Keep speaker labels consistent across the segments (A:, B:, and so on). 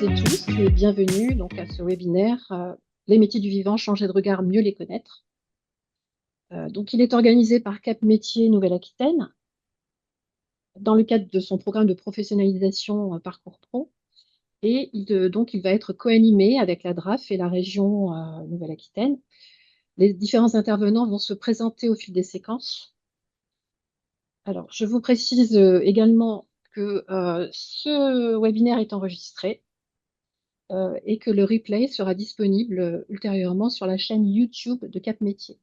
A: et tous et bienvenue donc à ce webinaire Les métiers du vivant, changer de regard, mieux les connaître. Donc il est organisé par Cap Métiers Nouvelle-Aquitaine dans le cadre de son programme de professionnalisation Parcours Pro et donc il va être co-animé avec la DRAF et la région Nouvelle-Aquitaine. Les différents intervenants vont se présenter au fil des séquences. Alors, je vous précise également que ce webinaire est enregistré et que le replay sera disponible ultérieurement sur la chaîne YouTube de Cap Métier.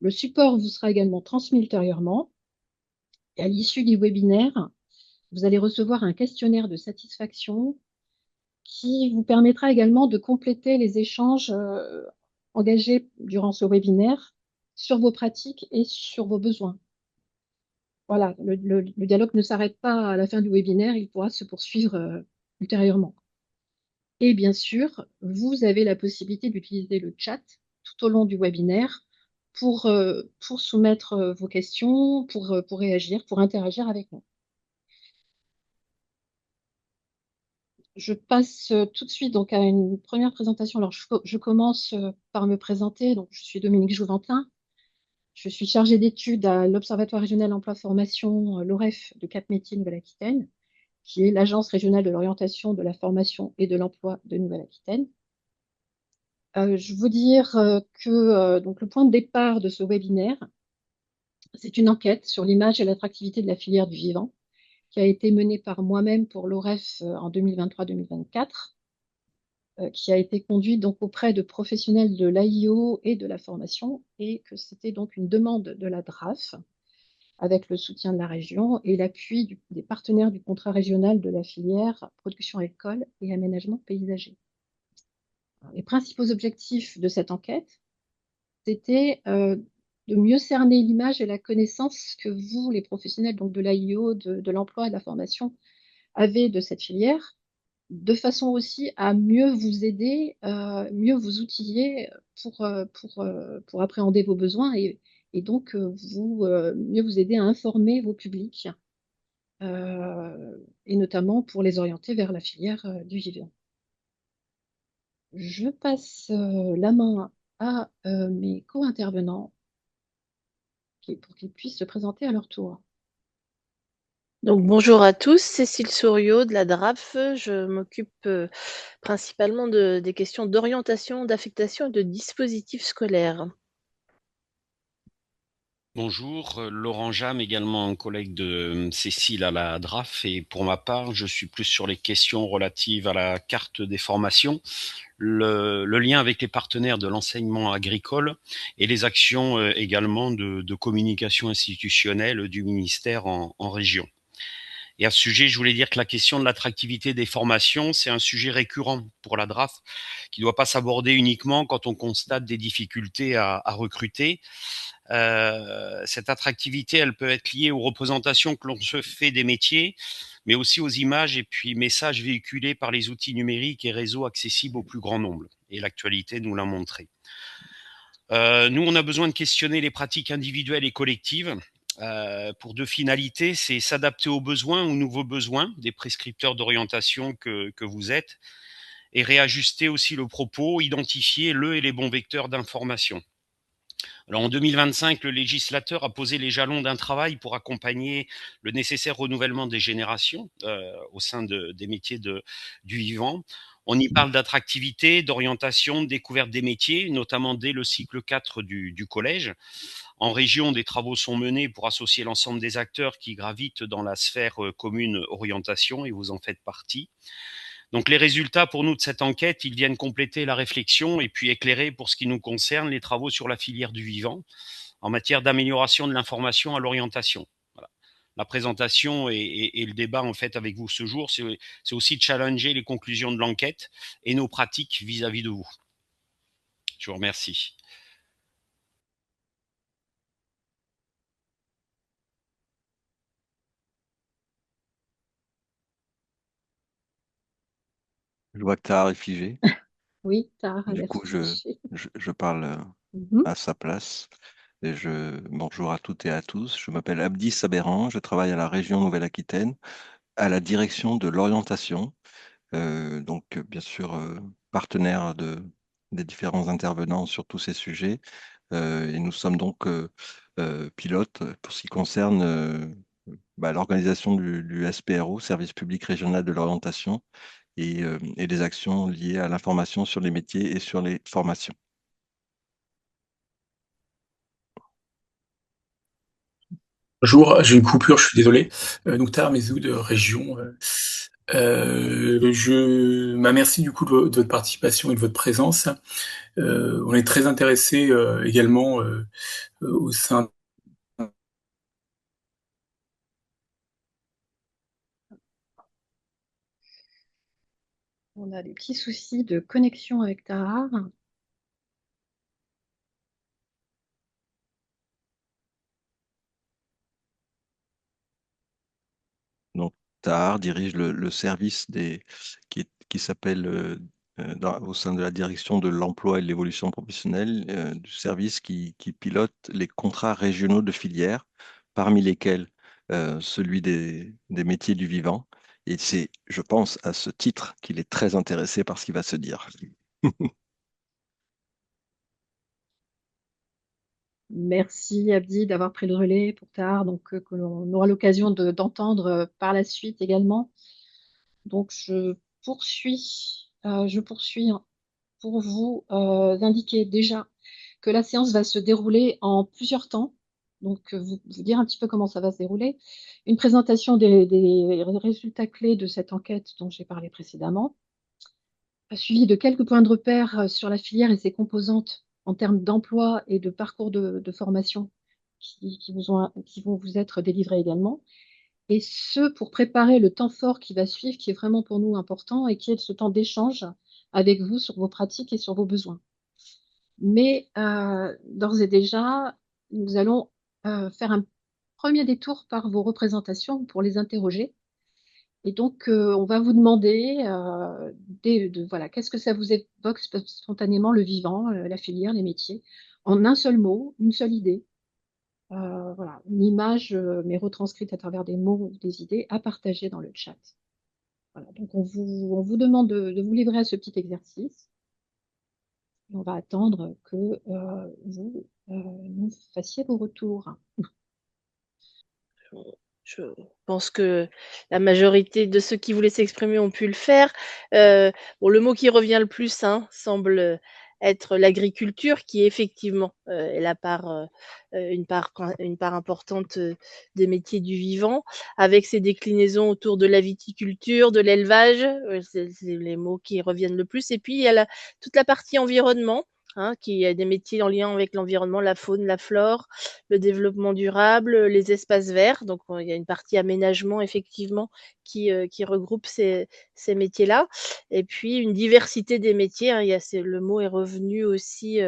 A: Le support vous sera également transmis ultérieurement. Et à l'issue du webinaire, vous allez recevoir un questionnaire de satisfaction qui vous permettra également de compléter les échanges engagés durant ce webinaire sur vos pratiques et sur vos besoins. Voilà, le dialogue ne s'arrête pas à la fin du webinaire, il pourra se poursuivre ultérieurement. Et bien sûr, vous avez la possibilité d'utiliser le chat tout au long du webinaire pour soumettre vos questions, pour réagir, pour interagir avec nous. Je passe tout de suite donc à une première présentation. Alors, je commence par me présenter. Donc, je suis Dominique Jouventin. Je suis chargée d'études à l'Observatoire régional emploi-formation, l'OREF de Cap Métiers Nouvelle-Aquitaine, qui est l'agence régionale de l'orientation, de la formation et de l'emploi de Nouvelle-Aquitaine. Je veux dire que donc le point de départ de ce webinaire, c'est une enquête sur l'image et l'attractivité de la filière du vivant qui a été menée par moi-même pour l'OREF en 2023-2024, qui a été conduite donc auprès de professionnels de l'AIO et de la formation, et que c'était donc une demande de la DRAF avec le soutien de la région et l'appui des partenaires du contrat régional de la filière production agricole et aménagement paysager. Les principaux objectifs de cette enquête, c'était de mieux cerner l'image et la connaissance que vous, les professionnels donc de l'AIO, de l'emploi et de la formation, avez de cette filière, de façon aussi à mieux vous aider, mieux vous outiller pour appréhender vos besoins et donc mieux vous aider à informer vos publics, et notamment pour les orienter vers la filière du vivant. Je passe la main à mes co-intervenants pour qu'ils puissent se présenter à leur tour.
B: Donc bonjour à tous, Cécile Souriau de la DRAF. Je m'occupe principalement des questions d'orientation, d'affectation et de dispositifs scolaires.
C: Bonjour, Laurent Jam, également un collègue de Cécile à la DRAF, et pour ma part, je suis plus sur les questions relatives à la carte des formations, le lien avec les partenaires de l'enseignement agricole et les actions également de communication institutionnelle du ministère en région. Et à ce sujet, je voulais dire que la question de l'attractivité des formations, c'est un sujet récurrent pour la DRAF, qui ne doit pas s'aborder uniquement quand on constate des difficultés à recruter. Cette attractivité, elle peut être liée aux représentations que l'on se fait des métiers, mais aussi aux images et puis messages véhiculés par les outils numériques et réseaux accessibles au plus grand nombre. Et l'actualité nous l'a montré. Nous, on a besoin de questionner les pratiques individuelles et collectives pour deux finalités, c'est s'adapter aux besoins, aux nouveaux besoins des prescripteurs d'orientation que vous êtes, et réajuster aussi le propos, identifier le et les bons vecteurs d'information. Alors en 2025, le législateur a posé les jalons d'un travail pour accompagner le nécessaire renouvellement des générations au sein des métiers du vivant. On y parle d'attractivité, d'orientation, de découverte des métiers, notamment dès le cycle 4 du collège. En région, des travaux sont menés pour associer l'ensemble des acteurs qui gravitent dans la sphère commune orientation, et vous en faites partie. Donc les résultats pour nous de cette enquête, ils viennent compléter la réflexion et puis éclairer pour ce qui nous concerne les travaux sur la filière du vivant en matière d'amélioration de l'information à l'orientation. Voilà. La présentation et le débat en fait avec vous ce jour, c'est aussi de challenger les conclusions de l'enquête et nos pratiques vis-à-vis de vous. Je vous remercie.
D: Je vois que Tahar est figé.
A: Oui, Tahar a
D: Du
A: l'air
D: coup,
A: figé.
D: je parle à sa place. Et bonjour à toutes et à tous. Je m'appelle Abdi Saberan. Je travaille à la région Nouvelle-Aquitaine, à la direction de l'orientation. Donc bien sûr partenaire des différents intervenants sur tous ces sujets. Et nous sommes donc pilotes pour ce qui concerne l'organisation du SPRO, Service public régional de l'orientation, et les actions liées à l'information sur les métiers et sur les formations.
E: Bonjour, j'ai une coupure, je suis désolé. Mokhtar Mezoud, région. Merci du coup de votre participation et de votre présence. On est très intéressé également au sein.
A: On a des petits soucis de connexion avec Tahar.
D: Donc, Tahar dirige le service qui s'appelle, au sein de la direction de l'emploi et de l'évolution professionnelle, du service qui pilote les contrats régionaux de filière, parmi lesquels celui des métiers du vivant. Et c'est, je pense, à ce titre qu'il est très intéressé par ce qui va se dire.
A: Merci Abdi d'avoir pris le relais pour Tahar, donc que l'on aura l'occasion d'entendre par la suite également. Donc je poursuis pour vous indiquer déjà que la séance va se dérouler en plusieurs temps. Donc vous dire un petit peu comment ça va se dérouler. Une présentation des résultats clés de cette enquête dont j'ai parlé précédemment, suivi de quelques points de repère sur la filière et ses composantes en termes d'emploi et de parcours de formation qui vont vous être délivrés également. Et ce, pour préparer le temps fort qui va suivre, qui est vraiment pour nous important et qui est ce temps d'échange avec vous sur vos pratiques et sur vos besoins. Mais d'ores et déjà, nous allons faire un premier détour par vos représentations pour les interroger. Et donc, on va vous demander voilà, qu'est-ce que ça vous évoque spontanément, le vivant, la filière, les métiers, en un seul mot, une seule idée. Voilà, une image, mais retranscrite à travers des mots ou des idées à partager dans le chat. Voilà, donc on vous demande de vous livrer à ce petit exercice. Et on va attendre que vous nous fassiez vos retours.
B: Je pense que la majorité de ceux qui voulaient s'exprimer ont pu le faire. Bon, le mot qui revient le plus, hein, semble être l'agriculture, qui effectivement est une part importante des métiers du vivant, avec ses déclinaisons autour de la viticulture, de l'élevage, c'est les mots qui reviennent le plus. Et puis il y a toute la partie environnement, hein, qui a des métiers en lien avec l'environnement, la faune, la flore, le développement durable, les espaces verts. Donc, il y a une partie aménagement, effectivement, qui regroupe ces métiers-là. Et puis, une diversité des métiers. Hein, le mot est revenu aussi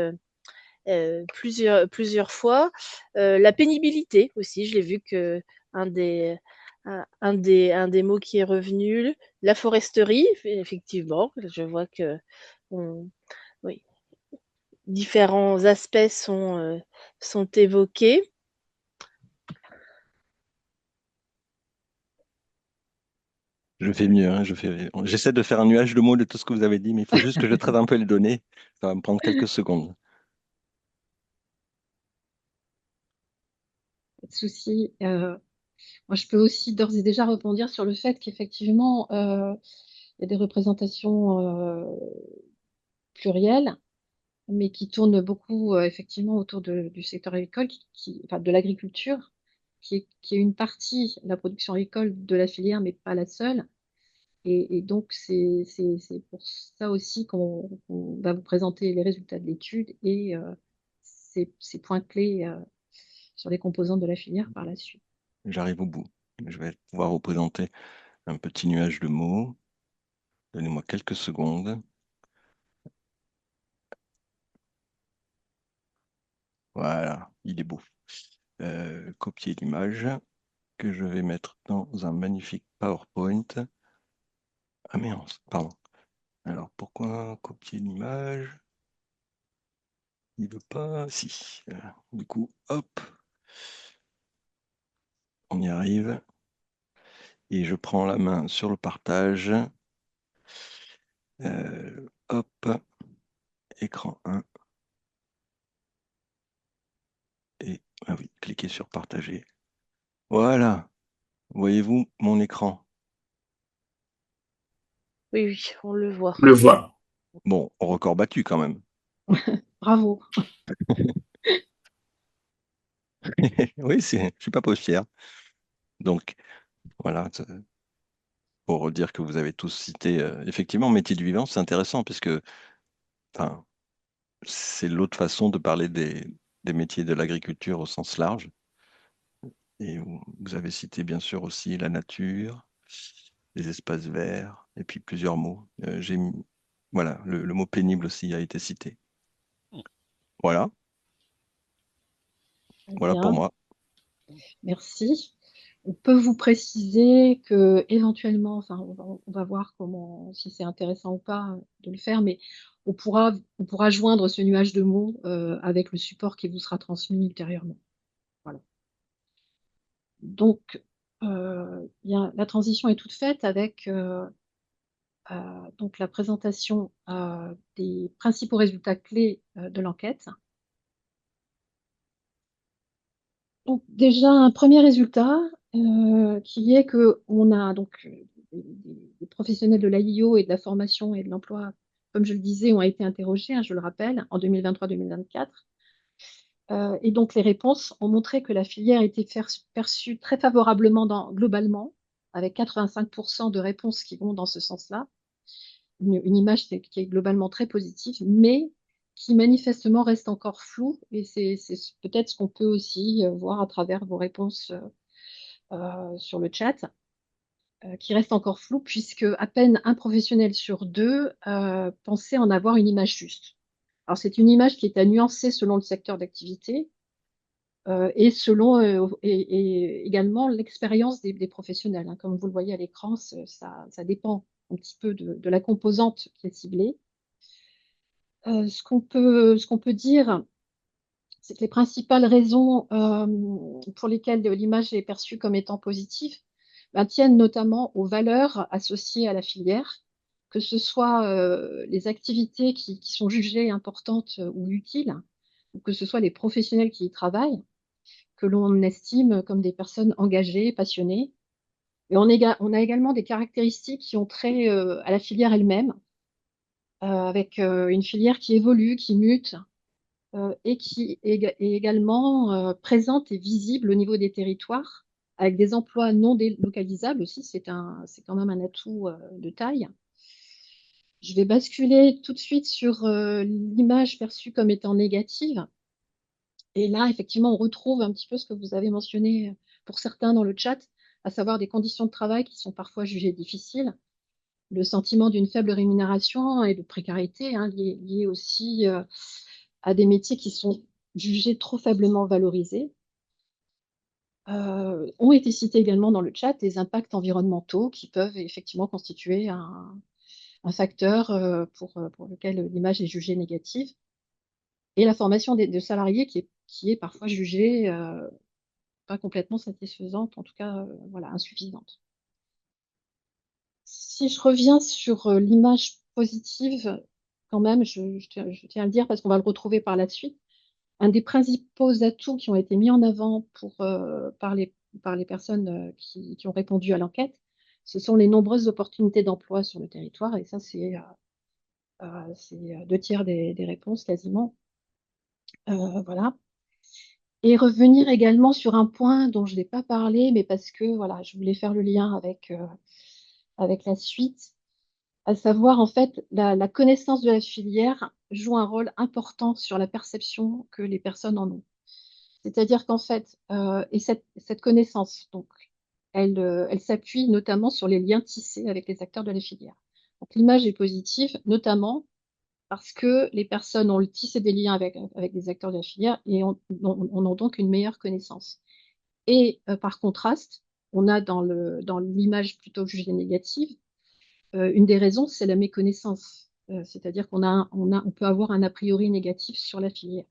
B: plusieurs fois. La pénibilité aussi, je l'ai vu que un des mots qui est revenu. La foresterie, effectivement, je vois que oui, différents aspects sont évoqués.
D: Je fais mieux, hein, j'essaie de faire un nuage de mots de tout ce que vous avez dit, mais il faut juste que je traite un peu les données. Ça va me prendre quelques secondes.
A: Pas de souci. Moi, je peux aussi d'ores et déjà rebondir sur le fait qu'effectivement, il y a des représentations plurielles, mais qui tournent beaucoup effectivement autour du secteur agricole, enfin, de l'agriculture, qui est une partie de la production agricole de la filière, mais pas la seule. Et donc, c'est pour ça aussi qu'on va vous présenter les résultats de l'étude et ces points clés sur les composantes de la filière par la suite.
D: J'arrive au bout. Je vais pouvoir vous présenter un petit nuage de mots. Donnez-moi quelques secondes. Voilà, il est beau. Copier l'image que je vais mettre dans un magnifique PowerPoint. Ah merde, pardon. Alors pourquoi copier l'image? Il veut pas. Si. Du coup, hop, on y arrive. Et je prends la main sur le partage. Hop, écran 1. Et ah oui, cliquez sur partager. Voilà. Voyez-vous mon écran?
B: Oui, oui, on le voit.
E: On le voit.
D: Bon, record battu quand même.
A: Bravo.
D: Oui, je suis pas postière. Donc, voilà, pour dire que vous avez tous cité, effectivement, métier du vivant, c'est intéressant puisque enfin, c'est l'autre façon de parler des métiers de l'agriculture au sens large. Et vous avez cité bien sûr aussi la nature, les espaces verts, et puis plusieurs mots. Voilà, le mot pénible aussi a été cité. Voilà,
A: Très
D: voilà pour
A: bien.
D: moi.
A: Merci. On peut vous préciser que éventuellement, enfin, on va voir comment, si c'est intéressant ou pas de le faire, mais on pourra joindre ce nuage de mots avec le support qui vous sera transmis ultérieurement. Voilà. Donc, la transition est toute faite avec donc la présentation des principaux résultats clés de l'enquête. Donc déjà un premier résultat qui est que on a donc des professionnels de l'AIO et de la formation et de l'emploi, comme je le disais, ont été interrogés, hein, je le rappelle, en 2023-2024. Et donc les réponses ont montré que la filière était perçue très favorablement globalement, avec 85% de réponses qui vont dans ce sens-là. Une image qui est globalement très positive, mais qui manifestement reste encore floue. Et c'est peut-être ce qu'on peut aussi voir à travers vos réponses sur le chat, qui reste encore flou, puisque à peine un professionnel sur deux pensait en avoir une image juste. Alors c'est une image qui est à nuancer selon le secteur d'activité et selon et également l'expérience des professionnels, hein. Comme vous le voyez à l'écran, ça dépend un petit peu de la composante qui est ciblée. Ce qu'on peut dire, c'est que les principales raisons pour lesquelles l'image est perçue comme étant positive ben, tiennent notamment aux valeurs associées à la filière, que ce soit les activités qui sont jugées importantes ou utiles, ou que ce soit les professionnels qui y travaillent, que l'on estime comme des personnes engagées, passionnées. Et on a également des caractéristiques qui ont trait à la filière elle-même, avec une filière qui évolue, qui mute, et qui est également présente et visible au niveau des territoires, avec des emplois non délocalisables aussi, c'est quand même un atout de taille. Je vais basculer tout de suite sur l'image perçue comme étant négative. Et là, effectivement, on retrouve un petit peu ce que vous avez mentionné pour certains dans le chat, à savoir des conditions de travail qui sont parfois jugées difficiles, le sentiment d'une faible rémunération et de précarité, hein, lié aussi à des métiers qui sont jugés trop faiblement valorisés. Ont été cités également dans le chat des impacts environnementaux qui peuvent effectivement constituer un facteur pour lequel l'image est jugée négative. Et la formation de salariés qui est parfois jugée pas complètement satisfaisante, en tout cas voilà, insuffisante. Si je reviens sur l'image positive, quand même, je tiens à le dire parce qu'on va le retrouver par la suite, un des principaux atouts qui ont été mis en avant par les personnes qui ont répondu à l'enquête, ce sont les nombreuses opportunités d'emploi sur le territoire, et ça, c'est 2 tiers des réponses quasiment. Voilà. Et revenir également sur un point dont je n'ai pas parlé, mais parce que voilà, je voulais faire le lien avec la suite, à savoir en fait la connaissance de la filière joue un rôle important sur la perception que les personnes en ont. C'est-à-dire qu'en fait, et cette connaissance, donc, elle s'appuie notamment sur les liens tissés avec les acteurs de la filière. Donc l'image est positive, notamment parce que les personnes ont tissé des liens avec les acteurs de la filière et on a donc une meilleure connaissance. Et par contraste, on a dans l'image plutôt jugée négative, une des raisons, c'est la méconnaissance. C'est-à-dire on peut avoir un a priori négatif sur la filière.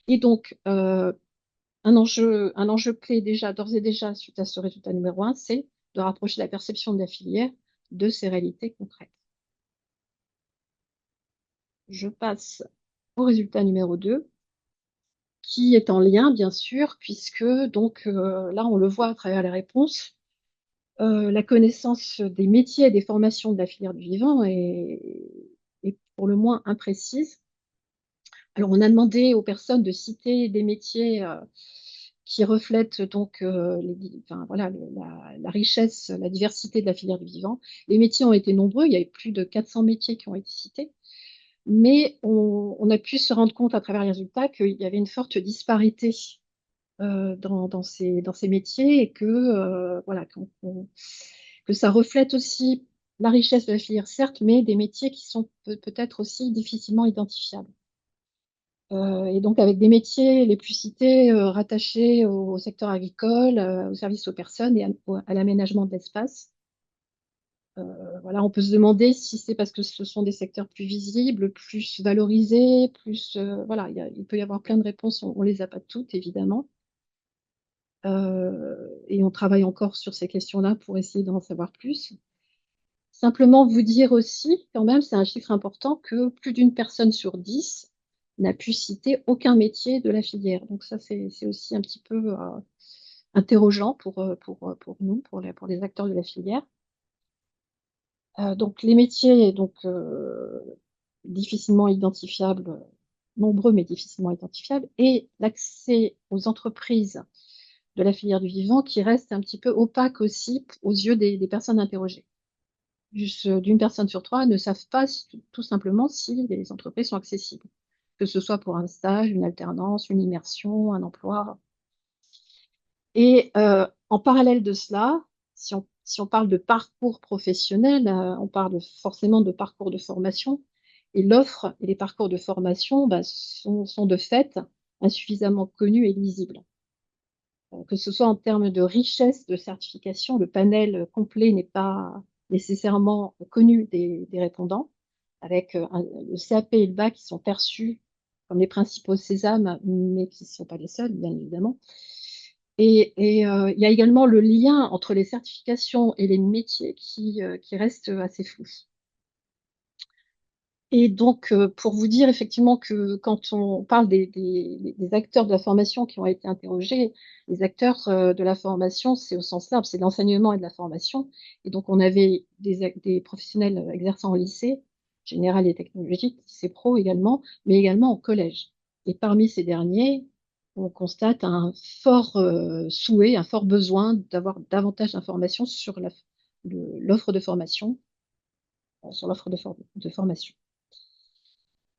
A: Et donc, un enjeu clé déjà, d'ores et déjà, suite à ce résultat numéro 1, c'est de rapprocher la perception de la filière de ses réalités concrètes. Je passe au résultat numéro 2, qui est en lien, bien sûr, puisque donc là, on le voit à travers les réponses, la connaissance des métiers et des formations de la filière du vivant est pour le moins imprécise. Alors, on a demandé aux personnes de citer des métiers qui reflètent donc enfin, voilà, la richesse, la diversité de la filière du vivant. Les métiers ont été nombreux, il y avait plus de 400 métiers qui ont été cités, mais on a pu se rendre compte à travers les résultats qu'il y avait une forte disparité dans ces métiers et que, voilà, que ça reflète aussi la richesse de la filière, certes, mais des métiers qui sont peut-être aussi difficilement identifiables. Et donc avec des métiers les plus cités rattachés au secteur agricole, au service aux personnes et à l'aménagement de l'espace. Voilà, on peut se demander si c'est parce que ce sont des secteurs plus visibles, plus valorisés, plus voilà, il peut y avoir plein de réponses, on les a pas toutes évidemment. Et on travaille encore sur ces questions-là pour essayer d'en savoir plus. Simplement vous dire aussi, quand même, c'est un chiffre important, que plus d'une personne sur 10 n'a pu citer aucun métier de la filière. Donc ça, c'est aussi un petit peu interrogeant pour nous, pour les acteurs de la filière. Donc les métiers, donc difficilement identifiables, nombreux mais difficilement identifiables, et l'accès aux entreprises de la filière du vivant qui reste un petit peu opaque aussi aux yeux des personnes interrogées. Juste d'une personne sur 3 ne savent pas tout simplement si les entreprises sont accessibles, que ce soit pour un stage, une alternance, une immersion, un emploi. Et en parallèle de cela, si on parle de parcours professionnel, on parle forcément de parcours de formation. Et l'offre et les parcours de formation sont de fait insuffisamment connus et lisibles. Que ce soit en termes de richesse de certification, le panel complet n'est pas nécessairement connu des répondants, avec le CAP et le bac qui sont perçus comme les principaux sésames, mais qui ne sont pas les seuls, bien évidemment. Et il y a également le lien entre les certifications et les métiers qui reste assez flou. Et donc, pour vous dire effectivement que quand on parle des acteurs de la formation qui ont été interrogés, les acteurs de la formation, c'est au sens large, c'est l'enseignement et de la formation. Et donc, on avait des professionnels exerçant en lycée, général et technologique, lycée pro également, mais également en collège. Et parmi ces derniers, on constate un fort souhait, un fort besoin d'avoir davantage d'informations sur l'offre de formation, sur l'offre de formation.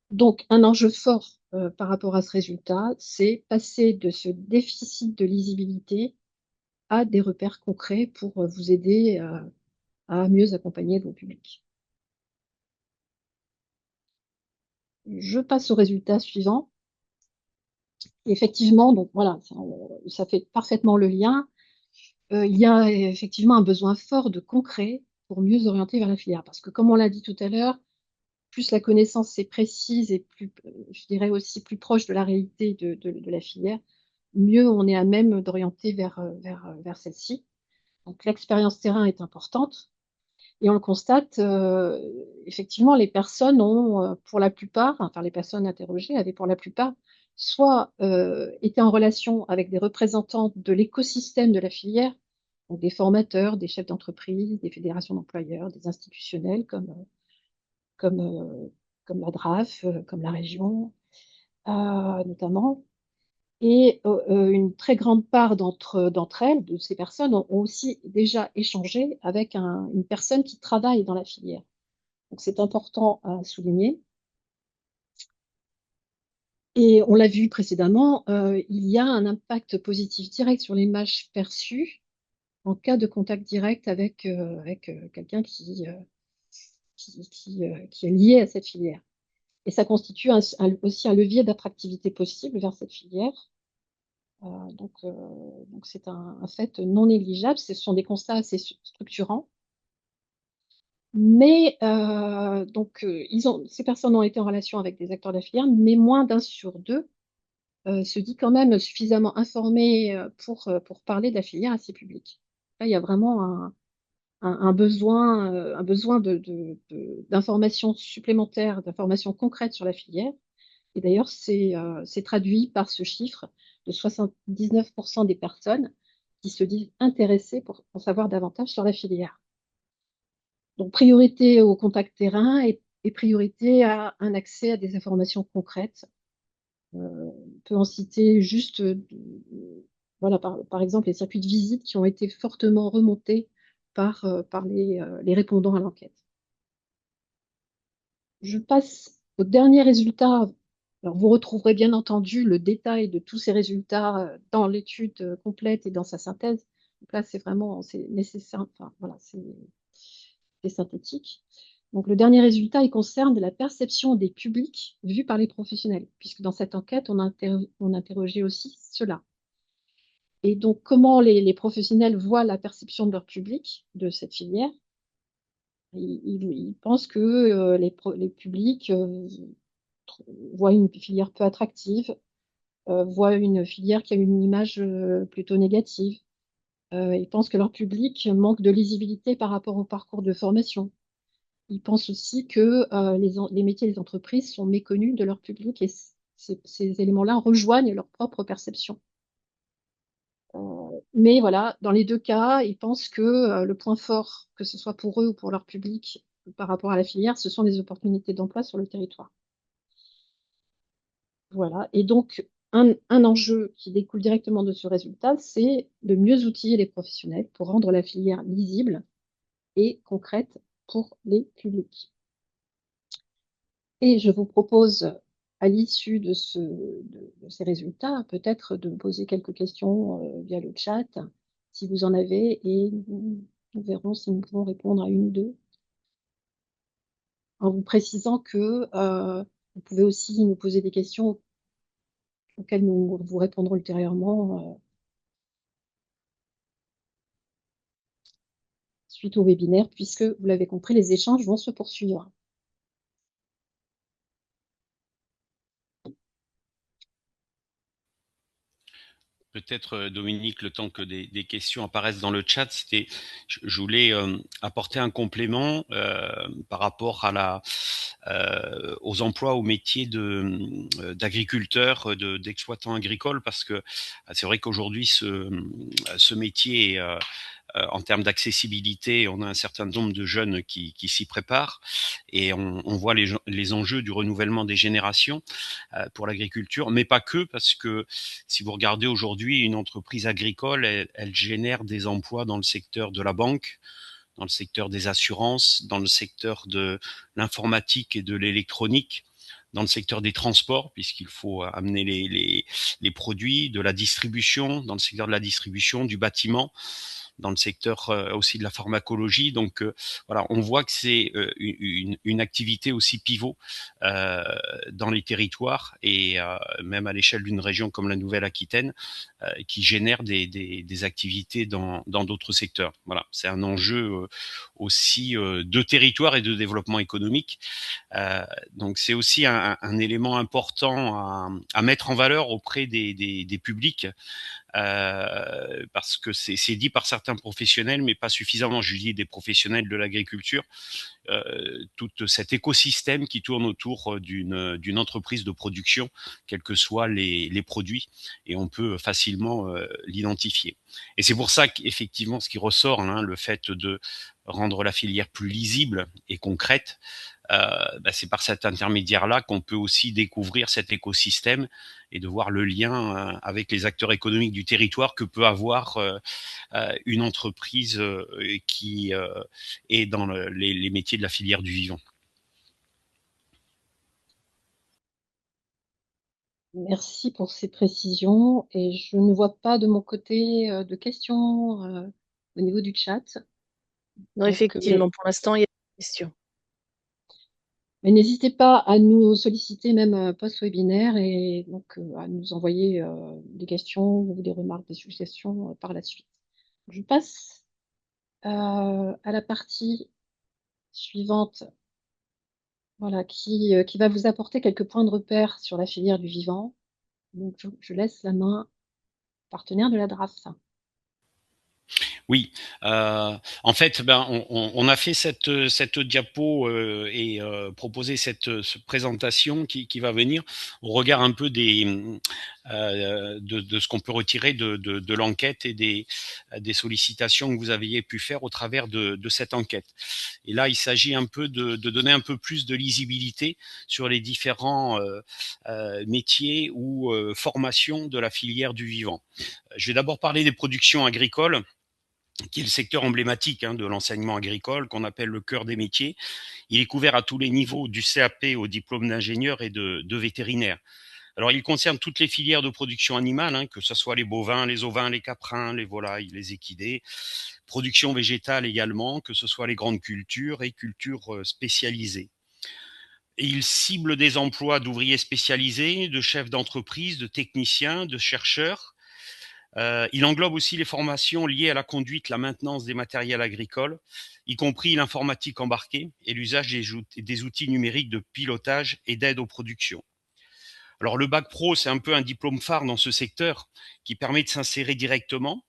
A: Donc, un enjeu fort par rapport à ce résultat, c'est passer de ce déficit de lisibilité à des repères concrets pour vous aider à mieux accompagner vos publics. Je passe au résultat suivant. Effectivement, donc voilà, ça fait parfaitement le lien. Il y a effectivement un besoin fort de concret pour mieux orienter vers la filière. Parce que comme on l'a dit tout à l'heure, plus la connaissance est précise et plus, je dirais aussi plus proche de la réalité de la filière, mieux on est à même d'orienter vers celle-ci. Donc l'expérience terrain est importante et on le constate, effectivement, les personnes ont, pour la plupart, enfin les personnes interrogées avaient pour la plupart soit été en relation avec des représentants de l'écosystème de la filière, donc des formateurs, des chefs d'entreprise, des fédérations d'employeurs, des institutionnels comme, comme la DRAF, comme la région, notamment. Et une très grande part d'entre elles, de ces personnes, ont aussi déjà échangé avec une personne qui travaille dans la filière. Donc c'est important à souligner. Et on l'a vu précédemment, il y a un impact positif direct sur l'image perçue en cas de contact direct avec quelqu'un qui est lié à cette filière. Et ça constitue aussi un levier d'attractivité possible vers cette filière. Donc c'est un fait non négligeable. Ce sont des constats assez structurants. Mais ces personnes ont été en relation avec des acteurs de la filière, mais moins d'un sur deux se dit quand même suffisamment informé pour parler de la filière à ses publics. Là, il y a vraiment un besoin d'informations supplémentaires, d'informations concrètes sur la filière. Et d'ailleurs, c'est traduit par ce chiffre de 79% des personnes qui se disent intéressées pour en savoir davantage sur la filière. Donc, priorité au contact terrain et priorité à un accès à des informations concrètes. On peut en citer juste, voilà, par exemple, les circuits de visite qui ont été fortement remontés par les répondants à l'enquête. Je passe au dernier résultat. Alors, vous retrouverez bien entendu le détail de tous ces résultats dans l'étude complète et dans sa synthèse. Donc là, c'est nécessaire. Enfin, voilà, c'est synthétique. Donc, le dernier résultat, il concerne la perception des publics vus par les professionnels, puisque dans cette enquête, on interrogeait aussi cela. Et donc, comment les professionnels voient la perception de leur public de cette filière? Ils pensent que les publics voient une filière peu attractive, voient une filière qui a une image plutôt négative. Ils pensent que leur public manque de lisibilité par rapport au parcours de formation. Ils pensent aussi que les métiers des entreprises sont méconnus de leur public et ces éléments-là rejoignent leur propre perception. Mais voilà, dans les deux cas, ils pensent que le point fort, que ce soit pour eux ou pour leur public par rapport à la filière, ce sont les opportunités d'emploi sur le territoire. Voilà. Et donc, un enjeu qui découle directement de ce résultat, c'est de mieux outiller les professionnels pour rendre la filière lisible et concrète pour les publics. Et je vous propose, à l'issue de ces résultats, peut-être de me poser quelques questions via le chat, si vous en avez, et nous verrons si nous pouvons répondre à une ou deux, en vous précisant que vous pouvez aussi nous poser des questions auxquelles nous vous répondrons ultérieurement suite au webinaire, puisque, vous l'avez compris, les échanges vont se poursuivre.
C: Peut-être, Dominique, le temps que des questions apparaissent dans le chat, je voulais apporter un complément par rapport à aux emplois, aux métiers d'agriculteurs, d'exploitants agricoles, parce que c'est vrai qu'aujourd'hui, ce métier est, en termes d'accessibilité, on a un certain nombre de jeunes qui s'y préparent et on voit les enjeux du renouvellement des générations pour l'agriculture, mais pas que, parce que si vous regardez aujourd'hui, une entreprise agricole, elle génère des emplois dans le secteur de la banque, dans le secteur des assurances, dans le secteur de l'informatique et de l'électronique, dans le secteur des transports, puisqu'il faut amener les produits, de la distribution, dans le secteur de la distribution, du bâtiment, dans le secteur aussi de la pharmacologie. Donc voilà, on voit que c'est une activité aussi pivot dans les territoires et même à l'échelle d'une région comme la Nouvelle-Aquitaine qui génère des activités dans d'autres secteurs. Voilà, c'est un enjeu aussi de territoire et de développement économique. Donc c'est aussi un élément important à mettre en valeur auprès des publics parce que c'est dit par certains professionnels, mais pas suffisamment. Je dis des professionnels de l'agriculture, tout cet écosystème qui tourne autour d'une entreprise de production, quels que soient les produits, et on peut facilement l'identifier. Et c'est pour ça qu'effectivement, ce qui ressort, hein, le fait de rendre la filière plus lisible et concrète, c'est par cet intermédiaire-là qu'on peut aussi découvrir cet écosystème et de voir le lien avec les acteurs économiques du territoire que peut avoir une entreprise qui est dans les métiers de la filière du vivant.
A: Merci pour ces précisions et je ne vois pas de mon côté de questions au niveau du chat.
B: Non,
A: Donc,
B: effectivement, pour l'instant, il y a des questions.
A: mais n'hésitez pas à nous solliciter même post-webinaire et donc à nous envoyer des questions ou des remarques, des suggestions par la suite. Je passe à la partie suivante, voilà, qui va vous apporter quelques points de repère sur la filière du vivant. Donc je laisse la main au partenaire de la DRAF.
C: Oui, en fait, ben, on a fait cette diapo et proposé cette présentation qui va venir au regard un peu de ce qu'on peut retirer de l'enquête et des sollicitations que vous aviez pu faire au travers de cette enquête. Et là, il s'agit un peu de donner un peu plus de lisibilité sur les différents métiers ou formations de la filière du vivant. Je vais d'abord parler des productions agricoles, qui est le secteur emblématique de l'enseignement agricole, qu'on appelle le cœur des métiers. Il est couvert à tous les niveaux, du CAP au diplôme d'ingénieur et de vétérinaire. Alors, il concerne toutes les filières de production animale, que ce soit les bovins, les ovins, les caprins, les volailles, les équidés. Production végétale également, que ce soit les grandes cultures et cultures spécialisées. Et il cible des emplois d'ouvriers spécialisés, de chefs d'entreprise, de techniciens, de chercheurs. Il englobe aussi les formations liées à la conduite, la maintenance des matériels agricoles, y compris l'informatique embarquée et l'usage des outils numériques de pilotage et d'aide aux productions. Alors le bac pro, c'est un peu un diplôme phare dans ce secteur qui permet de s'insérer directement.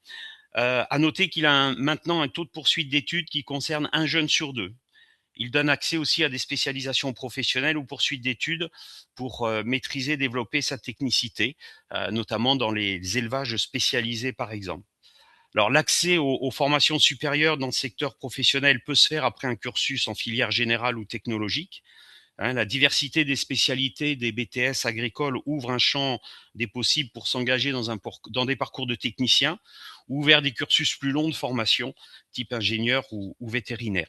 C: À noter qu'il a maintenant un taux de poursuite d'études qui concerne un jeune sur deux. Il donne accès aussi à des spécialisations professionnelles ou poursuites d'études pour maîtriser, développer sa technicité, notamment dans les élevages spécialisés par exemple. Alors l'accès aux formations supérieures dans le secteur professionnel peut se faire après un cursus en filière générale ou technologique. La diversité des spécialités des BTS agricoles ouvre un champ des possibles pour s'engager dans des parcours de techniciens ou vers des cursus plus longs de formation, type ingénieur ou vétérinaire.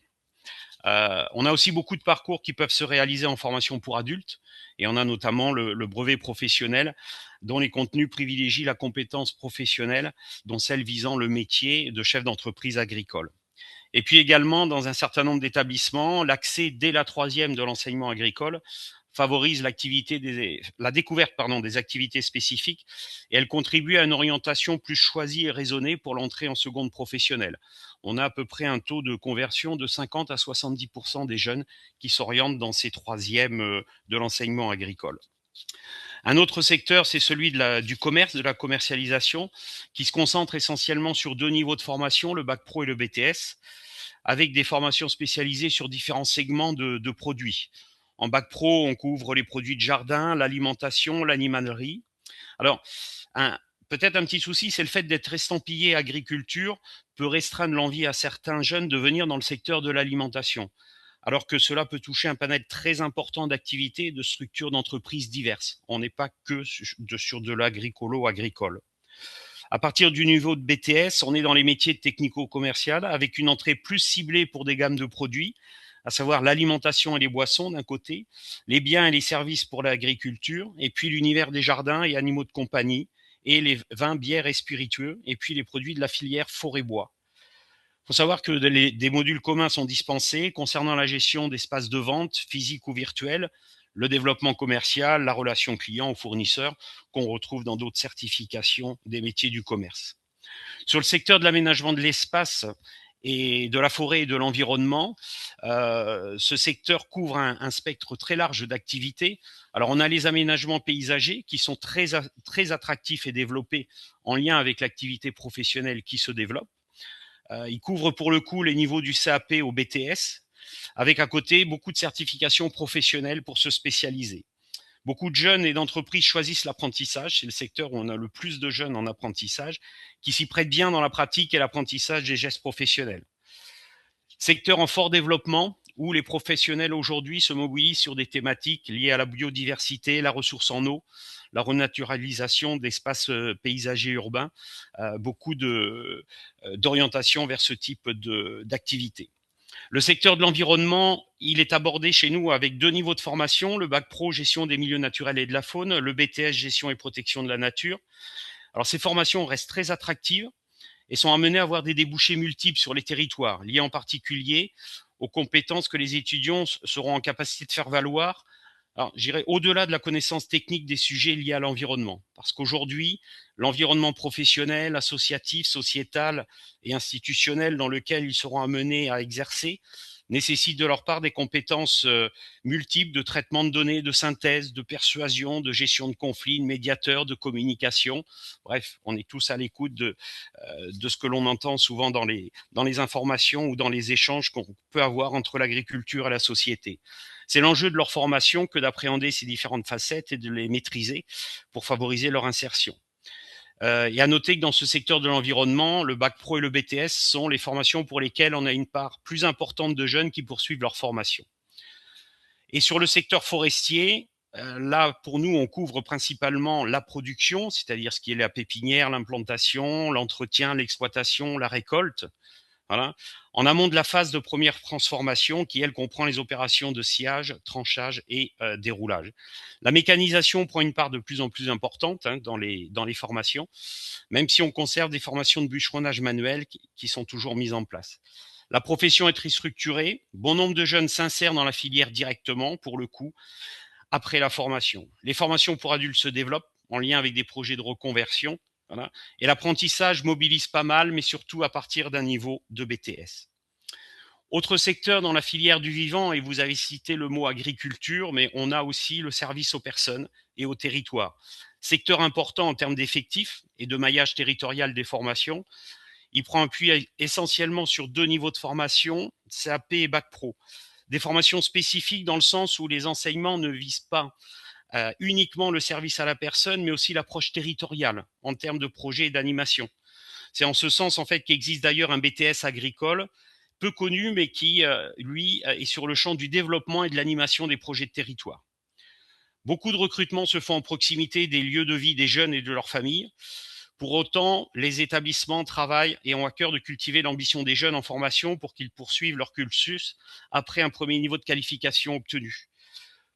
C: On a aussi beaucoup de parcours qui peuvent se réaliser en formation pour adultes, et on a notamment le brevet professionnel, dont les contenus privilégient la compétence professionnelle, dont celle visant le métier de chef d'entreprise agricole. Et puis également, dans un certain nombre d'établissements, l'accès dès la troisième de l'enseignement agricole favorise la découverte des activités spécifiques, et elle contribue à une orientation plus choisie et raisonnée pour l'entrée en seconde professionnelle. On a à peu près un taux de conversion de 50 à 70% des jeunes qui s'orientent dans ces troisièmes de l'enseignement agricole. Un autre secteur, c'est celui du commerce, de la commercialisation, qui se concentre essentiellement sur deux niveaux de formation, le bac pro et le BTS, avec des formations spécialisées sur différents segments de produits. En bac pro, on couvre les produits de jardin, l'alimentation, l'animalerie. Alors, peut-être un petit souci, c'est le fait d'être estampillé agriculture peut restreindre l'envie à certains jeunes de venir dans le secteur de l'alimentation, alors que cela peut toucher un panel très important d'activités et de structures d'entreprises diverses. On n'est pas que sur de l'agricolo-agricole. À partir du niveau de BTS, on est dans les métiers technico-commercial avec une entrée plus ciblée pour des gammes de produits, à savoir l'alimentation et les boissons d'un côté, les biens et les services pour l'agriculture, et puis l'univers des jardins et animaux de compagnie, et les vins, bières et spiritueux, et puis les produits de la filière forêt-bois. Il faut savoir que des modules communs sont dispensés concernant la gestion d'espaces de vente, physiques ou virtuels, le développement commercial, la relation client ou fournisseur, qu'on retrouve dans d'autres certifications des métiers du commerce. Sur le secteur de l'aménagement de l'espace et de la forêt et de l'environnement, ce secteur couvre un spectre très large d'activités. Alors, on a les aménagements paysagers qui sont très attractifs et développés en lien avec l'activité professionnelle qui se développe. Il couvre pour le coup les niveaux du CAP au BTS, avec à côté beaucoup de certifications professionnelles pour se spécialiser. Beaucoup de jeunes et d'entreprises choisissent l'apprentissage. C'est le secteur où on a le plus de jeunes en apprentissage, qui s'y prêtent bien dans la pratique et l'apprentissage des gestes professionnels. Secteur en fort développement, où les professionnels aujourd'hui se mobilisent sur des thématiques liées à la biodiversité, la ressource en eau, la renaturalisation d'espaces paysagers urbains, beaucoup d'orientation vers ce type d'activité. Le secteur de l'environnement, il est abordé chez nous avec deux niveaux de formation, le bac pro gestion des milieux naturels et de la faune, le BTS gestion et protection de la nature. Alors ces formations restent très attractives et sont amenées à avoir des débouchés multiples sur les territoires, liés en particulier aux compétences que les étudiants seront en capacité de faire valoir. Alors, j'irai au-delà de la connaissance technique des sujets liés à l'environnement, parce qu'aujourd'hui, l'environnement professionnel, associatif, sociétal et institutionnel dans lequel ils seront amenés à exercer nécessitent de leur part des compétences multiples de traitement de données, de synthèse, de persuasion, de gestion de conflits, de médiateur, de communication. Bref, on est tous à l'écoute de ce que l'on entend souvent dans les informations ou dans les échanges qu'on peut avoir entre l'agriculture et la société. C'est l'enjeu de leur formation que d'appréhender ces différentes facettes et de les maîtriser pour favoriser leur insertion. Et à noter que dans ce secteur de l'environnement, le bac pro et le BTS sont les formations pour lesquelles on a une part plus importante de jeunes qui poursuivent leur formation. Et sur le secteur forestier, là, pour nous, on couvre principalement la production, c'est-à-dire ce qui est la pépinière, l'implantation, l'entretien, l'exploitation, la récolte. Voilà. En amont de la phase de première transformation qui, elle, comprend les opérations de sciage, tranchage et déroulage. La mécanisation prend une part de plus en plus importante dans les formations, même si on conserve des formations de bûcheronnage manuel qui sont toujours mises en place. La profession est très structurée. Bon nombre de jeunes s'insèrent dans la filière directement, pour le coup, après la formation. Les formations pour adultes se développent en lien avec des projets de reconversion. Voilà. Et l'apprentissage mobilise pas mal, mais surtout à partir d'un niveau de BTS. Autre secteur dans la filière du vivant, et vous avez cité le mot agriculture, mais on a aussi le service aux personnes et aux territoires. Secteur important en termes d'effectifs et de maillage territorial des formations. Il prend appui essentiellement sur 2 niveaux de formation, CAP et Bac Pro. Des formations spécifiques dans le sens où les enseignements ne visent pas uniquement le service à la personne, mais aussi l'approche territoriale en termes de projet et d'animation. C'est en ce sens en fait qu'existe d'ailleurs un BTS agricole, peu connu, mais qui, lui, est sur le champ du développement et de l'animation des projets de territoire. Beaucoup de recrutements se font en proximité des lieux de vie des jeunes et de leurs familles. Pour autant, les établissements travaillent et ont à cœur de cultiver l'ambition des jeunes en formation pour qu'ils poursuivent leur cursus après un premier niveau de qualification obtenu,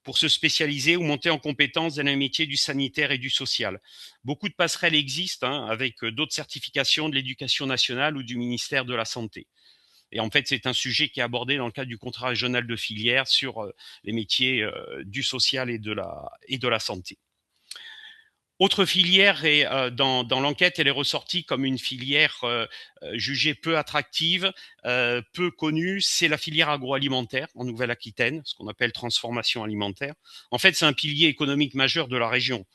C: pour se spécialiser ou monter en compétences dans les métiers du sanitaire et du social. Beaucoup de passerelles existent avec d'autres certifications de l'éducation nationale ou du ministère de la Santé. Et en fait, c'est un sujet qui est abordé dans le cadre du contrat régional de filière sur les métiers du social et de la santé. Autre filière, et dans l'enquête, elle est ressortie comme une filière jugée peu attractive, peu connue, c'est la filière agroalimentaire en Nouvelle-Aquitaine, ce qu'on appelle transformation alimentaire. En fait, c'est un pilier économique majeur de la région.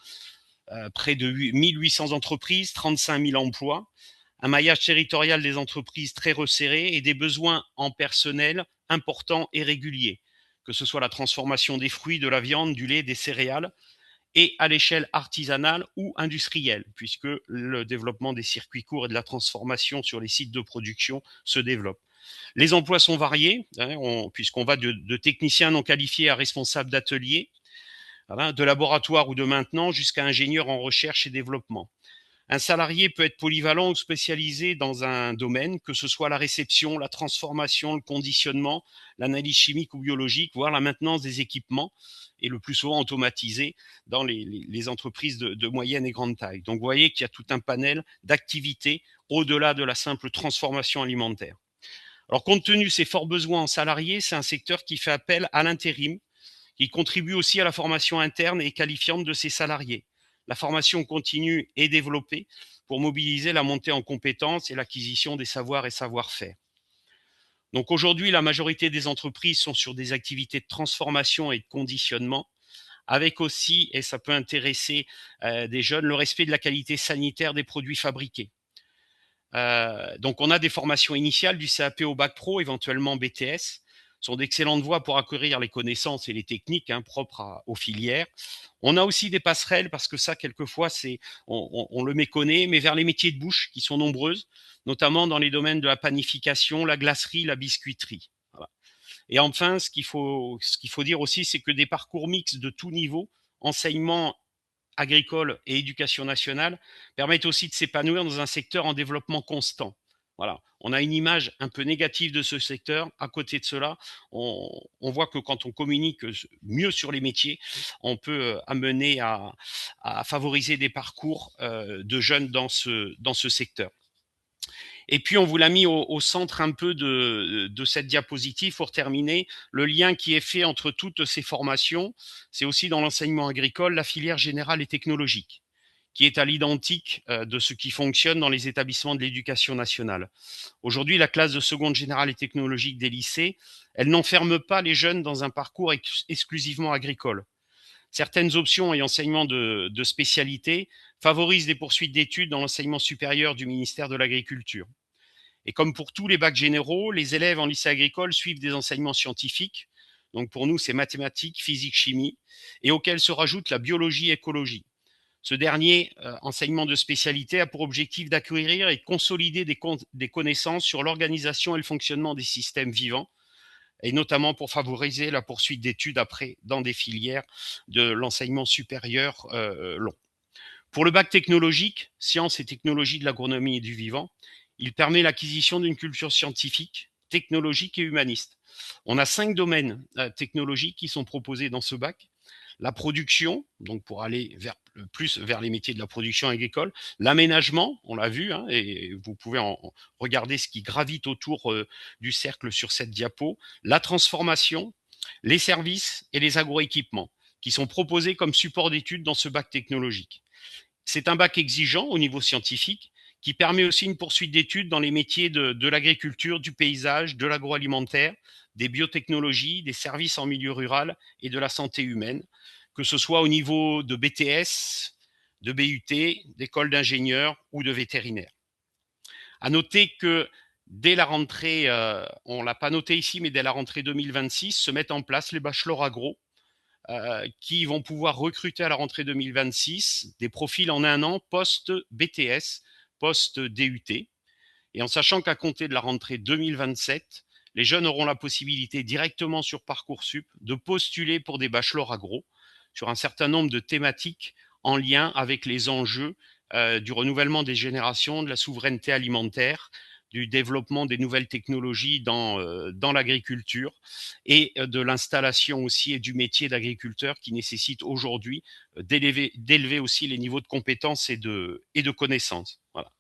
C: Près de 1800 entreprises, 35 000 emplois, un maillage territorial des entreprises très resserré et des besoins en personnel importants et réguliers, que ce soit la transformation des fruits, de la viande, du lait, des céréales, et à l'échelle artisanale ou industrielle, puisque le développement des circuits courts et de la transformation sur les sites de production se développe. Les emplois sont variés, puisqu'on va de techniciens non qualifiés à responsables d'ateliers, de laboratoire ou de maintenance jusqu'à ingénieurs en recherche et développement. Un salarié peut être polyvalent ou spécialisé dans un domaine, que ce soit la réception, la transformation, le conditionnement, l'analyse chimique ou biologique, voire la maintenance des équipements, et le plus souvent automatisé dans les entreprises de moyenne et grande taille. Donc vous voyez qu'il y a tout un panel d'activités au-delà de la simple transformation alimentaire. Alors compte tenu de ces forts besoins en salariés, c'est un secteur qui fait appel à l'intérim, qui contribue aussi à la formation interne et qualifiante de ses salariés. La formation continue est développée pour mobiliser la montée en compétences et l'acquisition des savoirs et savoir-faire. Donc aujourd'hui, la majorité des entreprises sont sur des activités de transformation et de conditionnement, avec aussi, et ça peut intéresser des jeunes, le respect de la qualité sanitaire des produits fabriqués. Donc on a des formations initiales du CAP au bac pro, éventuellement BTS, sont d'excellentes voies pour acquérir les connaissances et les techniques propres aux filières. On a aussi des passerelles, parce que ça, quelquefois, on le méconnaît, mais vers les métiers de bouche qui sont nombreuses, notamment dans les domaines de la panification, la glacerie, la biscuiterie. Voilà. Et enfin, ce qu'il faut dire aussi, c'est que des parcours mixtes de tout niveau, enseignement agricole et éducation nationale, permettent aussi de s'épanouir dans un secteur en développement constant. Voilà. On a une image un peu négative de ce secteur. À côté de cela, on voit que quand on communique mieux sur les métiers, on peut amener à favoriser des parcours de jeunes dans ce secteur. Et puis, on vous l'a mis au centre un peu de cette diapositive pour terminer. Le lien qui est fait entre toutes ces formations, c'est aussi dans l'enseignement agricole, la filière générale et technologique, qui est à l'identique de ce qui fonctionne dans les établissements de l'éducation nationale. Aujourd'hui, la classe de seconde générale et technologique des lycées, elle n'enferme pas les jeunes dans un parcours exclusivement agricole. Certaines options et enseignements de spécialité favorisent des poursuites d'études dans l'enseignement supérieur du ministère de l'Agriculture. Et comme pour tous les bacs généraux, les élèves en lycée agricole suivent des enseignements scientifiques. Donc pour nous, c'est mathématiques, physique, chimie, et auxquels se rajoute la biologie et écologie. Ce dernier enseignement de spécialité a pour objectif d'acquérir et de consolider des connaissances sur l'organisation et le fonctionnement des systèmes vivants, et notamment pour favoriser la poursuite d'études après dans des filières de l'enseignement supérieur long. Pour le bac technologique, sciences et technologies de l'agronomie et du vivant, il permet l'acquisition d'une culture scientifique, technologique et humaniste. On a 5 domaines technologiques qui sont proposés dans ce bac. La production, donc pour aller plus vers les métiers de la production agricole, l'aménagement, on l'a vu, hein, et vous pouvez regarder ce qui gravite autour du cercle sur cette diapo, la transformation, les services et les agroéquipements qui sont proposés comme support d'études dans ce bac technologique. C'est un bac exigeant au niveau scientifique qui permet aussi une poursuite d'études dans les métiers de l'agriculture, du paysage, de l'agroalimentaire, des biotechnologies, des services en milieu rural et de la santé humaine, que ce soit au niveau de BTS, de BUT, d'école d'ingénieurs ou de vétérinaires. À noter que dès la rentrée, on ne l'a pas noté ici, mais dès la rentrée 2026, se mettent en place les bachelors agro qui vont pouvoir recruter à la rentrée 2026 des profils en un an post-BTS, post-DUT. Et en sachant qu'à compter de la rentrée 2027, les jeunes auront la possibilité directement sur Parcoursup de postuler pour des bachelors agro sur un certain nombre de thématiques en lien avec les enjeux du renouvellement des générations, de la souveraineté alimentaire, du développement des nouvelles technologies dans l'agriculture et de l'installation aussi et du métier d'agriculteur qui nécessite aujourd'hui d'élever aussi les niveaux de compétences et de connaissances. Voilà.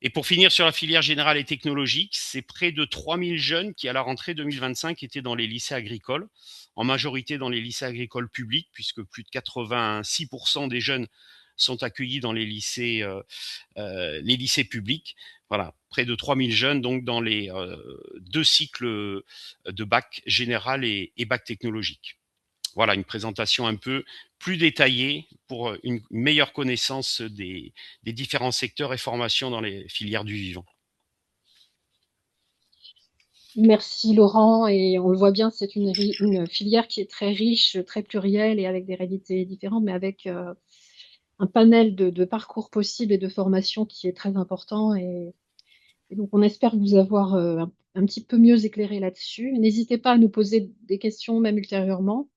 C: Et pour finir sur la filière générale et technologique, c'est près de 3000 jeunes qui, à la rentrée 2025, étaient dans les lycées agricoles, en majorité dans les lycées agricoles publics, puisque plus de 86% des jeunes sont accueillis dans les lycées publics. Voilà, près de 3000 jeunes donc dans les deux cycles de bac général et bac technologique. Voilà, une présentation un peu plus détaillée pour une meilleure connaissance des différents secteurs et formations dans les filières du vivant.
A: Merci Laurent, et on le voit bien, c'est une filière qui est très riche, très plurielle et avec des réalités différentes, mais avec un panel de parcours possibles et de formations qui est très important. Et donc on espère vous avoir un petit peu mieux éclairé là-dessus. N'hésitez pas à nous poser des questions même ultérieurement.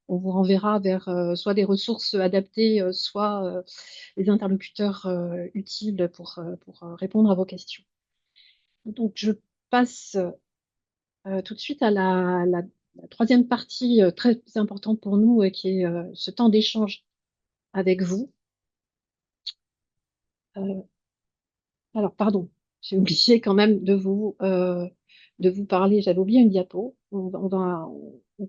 A: On vous renverra vers soit des ressources adaptées, soit des interlocuteurs utiles pour répondre à vos questions. Donc je passe tout de suite à la troisième partie très importante pour nous, qui est ce temps d'échange avec vous. Euh, alors, pardon, j'ai oublié quand même de vous parler. J'avais oublié une diapo.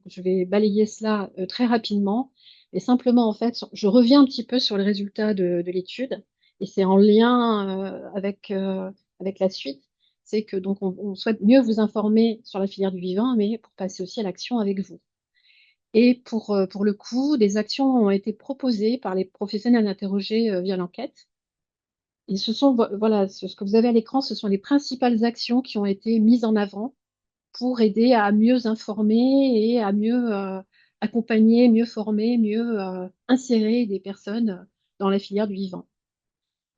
A: Je vais balayer cela très rapidement. Et simplement, en fait, je reviens un petit peu sur les résultats de l'étude. Et c'est en lien avec la suite. C'est que donc on souhaite mieux vous informer sur la filière du vivant, mais pour passer aussi à l'action avec vous. Et pour le coup, des actions ont été proposées par les professionnels interrogés via l'enquête. Et voilà, ce que vous avez à l'écran, ce sont les principales actions qui ont été mises en avant pour aider à mieux informer et à mieux accompagner, mieux former, mieux insérer des personnes dans la filière du vivant.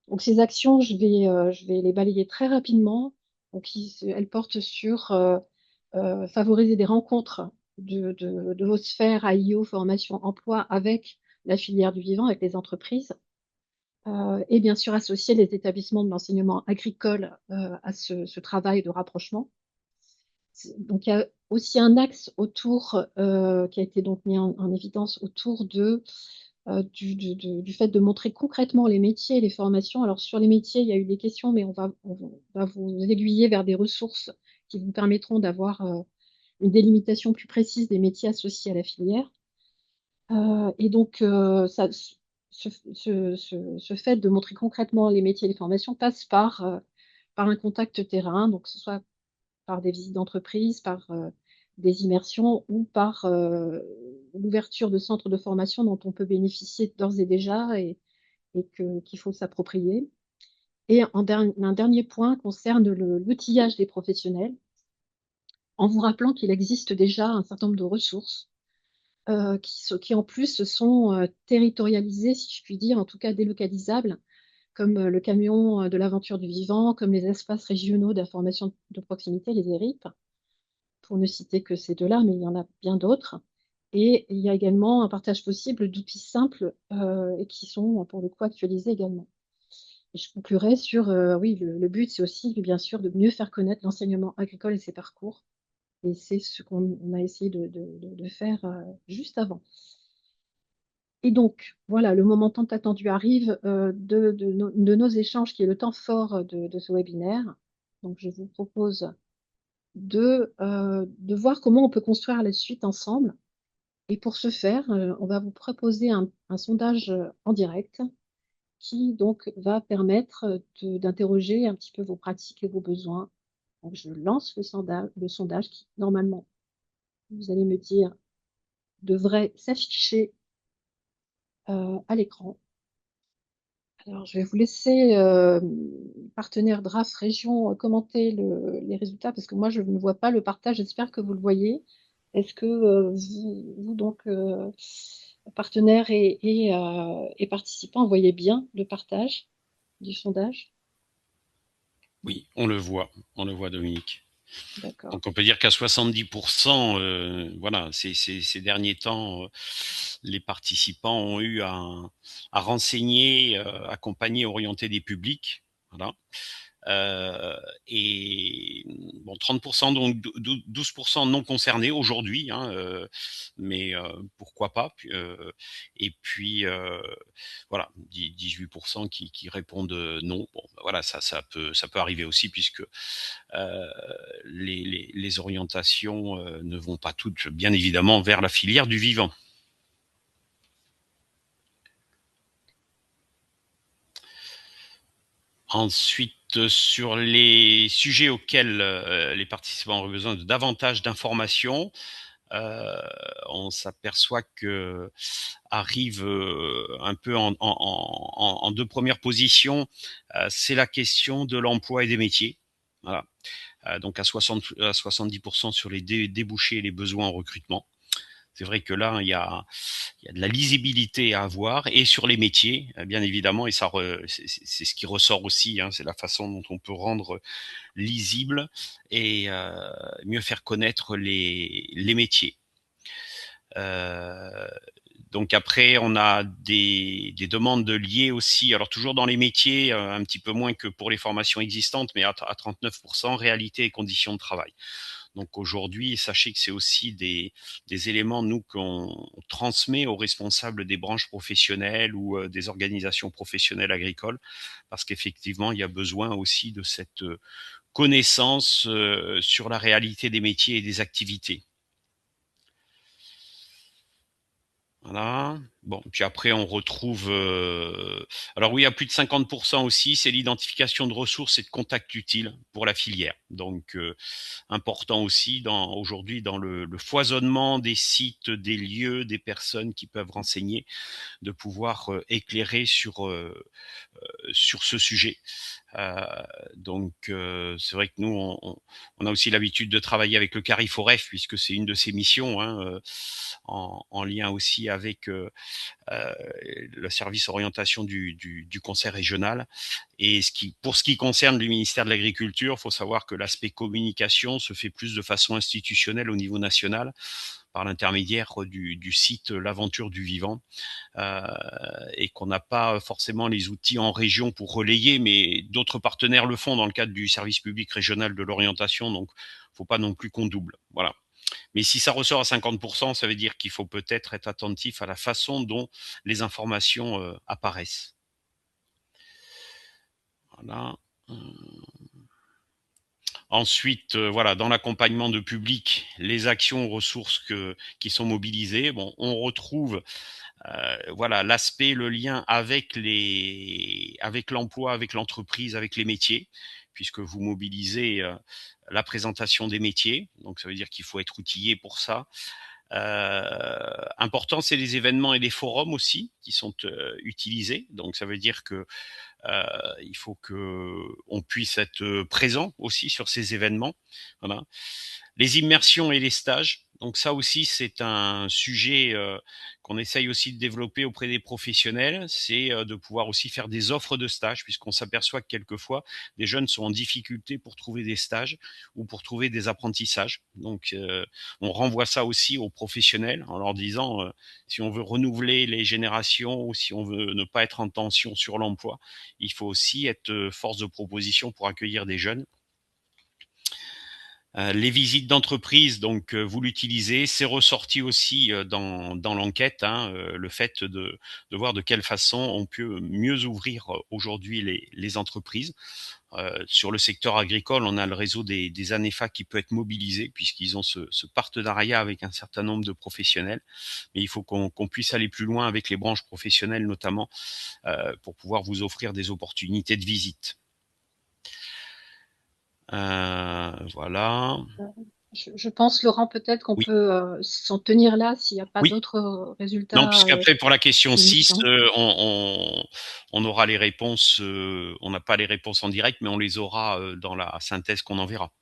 A: Donc ces actions, je vais les balayer très rapidement. Donc elles portent sur favoriser des rencontres de vos sphères AIO, formation, emploi avec la filière du vivant, avec les entreprises. Et bien sûr associer les établissements de l'enseignement agricole à ce travail de rapprochement. Donc il y a aussi un axe autour qui a été donc mis en évidence autour du fait de montrer concrètement les métiers et les formations. Alors sur les métiers, il y a eu des questions, mais on va vous aiguiller vers des ressources qui vous permettront d'avoir une délimitation plus précise des métiers associés à la filière. Et donc, ce fait de montrer concrètement les métiers et les formations passe par un contact terrain, donc que ce soit par des visites d'entreprise, par des immersions ou par l'ouverture de centres de formation dont on peut bénéficier d'ores et déjà qu'il faut s'approprier. Et un dernier point concerne l'outillage des professionnels, en vous rappelant qu'il existe déjà un certain nombre de ressources qui en plus sont territorialisées, si je puis dire, en tout cas délocalisables, comme le camion de l'aventure du vivant, comme les espaces régionaux d'information de proximité, les ERIP, pour ne citer que ces deux-là, mais il y en a bien d'autres. Et il y a également un partage possible d'outils simples et qui sont pour le coup actualisés également. Et je conclurai sur, oui, le but, c'est aussi, bien sûr, de mieux faire connaître l'enseignement agricole et ses parcours. Et c'est ce qu'on a essayé de faire juste avant. Et donc, voilà, le moment tant attendu arrive de nos échanges, qui est le temps fort de ce webinaire. Donc, je vous propose de voir comment on peut construire la suite ensemble. Et pour ce faire, on va vous proposer un sondage en direct qui donc va permettre d'interroger un petit peu vos pratiques et vos besoins. Donc, je lance le sondage qui, normalement, vous allez me dire, devrait s'afficher à l'écran. Alors, je vais vous laisser, partenaire Draft Région, commenter les résultats parce que moi, je ne vois pas le partage. J'espère que vous le voyez. Est-ce que vous donc, partenaires et participants, voyez bien le partage du sondage?
C: Oui, on le voit, Dominique.
A: D'accord.
C: Donc on peut dire qu'à 70%, voilà, ces derniers temps, les participants ont eu à renseigner, accompagner, orienter des publics. Voilà. Et bon, 30%, donc 12% non concernés aujourd'hui, hein, mais pourquoi pas. Et puis voilà, 18% qui répondent non. Bon, voilà, ça peut arriver aussi puisque les orientations ne vont pas toutes, bien évidemment, vers la filière du vivant. Ensuite, sur les sujets auxquels les participants ont besoin de davantage d'informations, on s'aperçoit que arrive un peu en deux premières positions, c'est la question de l'emploi et des métiers. Voilà. Donc à 70% sur les débouchés et les besoins en recrutement. C'est vrai que là, il y a de la lisibilité à avoir et sur les métiers, bien évidemment, et ça, c'est ce qui ressort aussi, hein, c'est la façon dont on peut rendre lisible et mieux faire connaître les métiers. Donc après, on a des demandes liées aussi, alors toujours dans les métiers, un petit peu moins que pour les formations existantes, mais à 39%, réalité et conditions de travail. Donc aujourd'hui, sachez que c'est aussi des éléments, nous, qu'on transmet aux responsables des branches professionnelles ou des organisations professionnelles agricoles, parce qu'effectivement, il y a besoin aussi de cette connaissance sur la réalité des métiers et des activités. Voilà. Bon, puis après, on retrouve... alors oui, à plus de 50% aussi, c'est l'identification de ressources et de contacts utiles pour la filière. Donc, important aussi aujourd'hui dans le foisonnement des sites, des lieux, des personnes qui peuvent renseigner, de pouvoir éclairer sur ce sujet. Donc c'est vrai que nous on a aussi l'habitude de travailler avec le CARIFOREF puisque c'est une de ses missions, hein, en lien aussi avec le service orientation du conseil régional. Et pour ce qui concerne le ministère de l'Agriculture, il faut savoir que l'aspect communication se fait plus de façon institutionnelle au niveau national par l'intermédiaire du site L'Aventure du Vivant, et qu'on n'a pas forcément les outils en région pour relayer, mais d'autres partenaires le font dans le cadre du service public régional de l'orientation, donc faut pas non plus qu'on double. Voilà. Mais si ça ressort à 50%, ça veut dire qu'il faut peut-être être attentif à la façon dont les informations apparaissent. Voilà. Ensuite, voilà, dans l'accompagnement de public, les actions ressources qui sont mobilisées. Bon, on retrouve voilà, l'aspect, le lien avec l'emploi, avec l'entreprise, avec les métiers, puisque vous mobilisez la présentation des métiers. Donc, ça veut dire qu'il faut être outillé pour ça. Important, c'est les événements et les forums aussi qui sont utilisés. Donc, ça veut dire que il faut que on puisse être présent aussi sur ces événements. Voilà. Les immersions et les stages. Donc ça aussi, c'est un sujet qu'on essaye aussi de développer auprès des professionnels, c'est de pouvoir aussi faire des offres de stages, puisqu'on s'aperçoit que quelquefois, des jeunes sont en difficulté pour trouver des stages ou pour trouver des apprentissages. Donc on renvoie ça aussi aux professionnels en leur disant, si on veut renouveler les générations ou si on veut ne pas être en tension sur l'emploi, il faut aussi être force de proposition pour accueillir des jeunes. Les visites d'entreprise, donc vous l'utilisez, c'est ressorti aussi dans l'enquête, hein, le fait de voir de quelle façon on peut mieux ouvrir aujourd'hui les entreprises. Sur le secteur agricole, on a le réseau des ANEFA qui peut être mobilisé puisqu'ils ont ce partenariat avec un certain nombre de professionnels. Mais il faut qu'on puisse aller plus loin avec les branches professionnelles notamment pour pouvoir vous offrir des opportunités de visite. Voilà.
A: Je pense, Laurent, peut-être qu'on
C: Oui.
A: peut s'en tenir là s'il n'y a pas
C: Oui.
A: d'autres
C: Non,
A: résultats
C: puisqu'après, pour la question 6,
A: saisissants.
C: on aura les réponses, on n'a pas les réponses en direct, mais on les aura dans la synthèse qu'on enverra.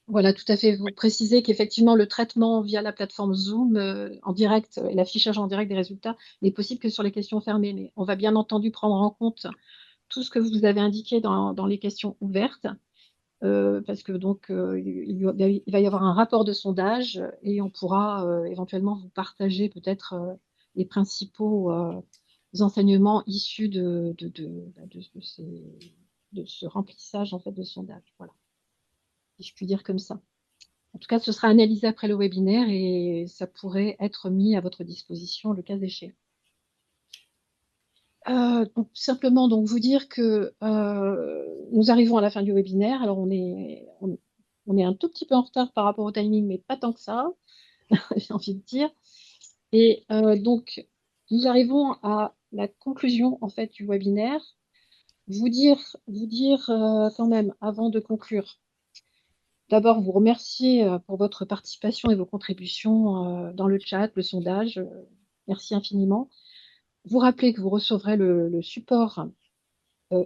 A: Voilà, tout à fait. Vous précisez qu'effectivement, le traitement via la plateforme Zoom en direct, et l'affichage en direct des résultats n'est possible que sur les questions fermées. Mais on va bien entendu prendre en compte tout ce que vous avez indiqué dans les questions ouvertes, parce que donc il va y avoir un rapport de sondage et on pourra éventuellement vous partager peut-être les principaux enseignements issus de ce remplissage en fait de sondage. Voilà, si je puis dire comme ça. En tout cas, ce sera analysé après le webinaire et ça pourrait être mis à votre disposition le cas échéant. Donc, simplement donc vous dire que nous arrivons à la fin du webinaire. Alors on est un tout petit peu en retard par rapport au timing, mais pas tant que ça, j'ai envie de dire. Et donc nous arrivons à la conclusion en fait du webinaire. Vous dire quand même avant de conclure. D'abord, vous remercier pour votre participation et vos contributions dans le chat, le sondage. Merci infiniment. Vous rappeler que vous recevrez le support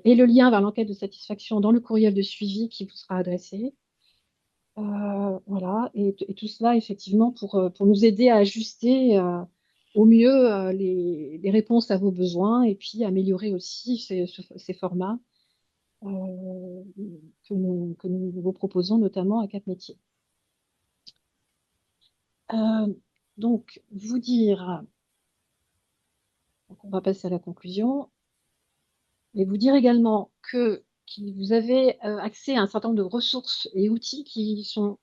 A: et le lien vers l'enquête de satisfaction dans le courriel de suivi qui vous sera adressé. Voilà, et tout cela effectivement pour nous aider à ajuster au mieux les réponses à vos besoins et puis améliorer aussi ces formats que nous vous proposons notamment à Cap Métiers. Donc, vous dire, donc on va passer à la conclusion, et vous dire également que vous avez accès à un certain nombre de ressources et outils qui sont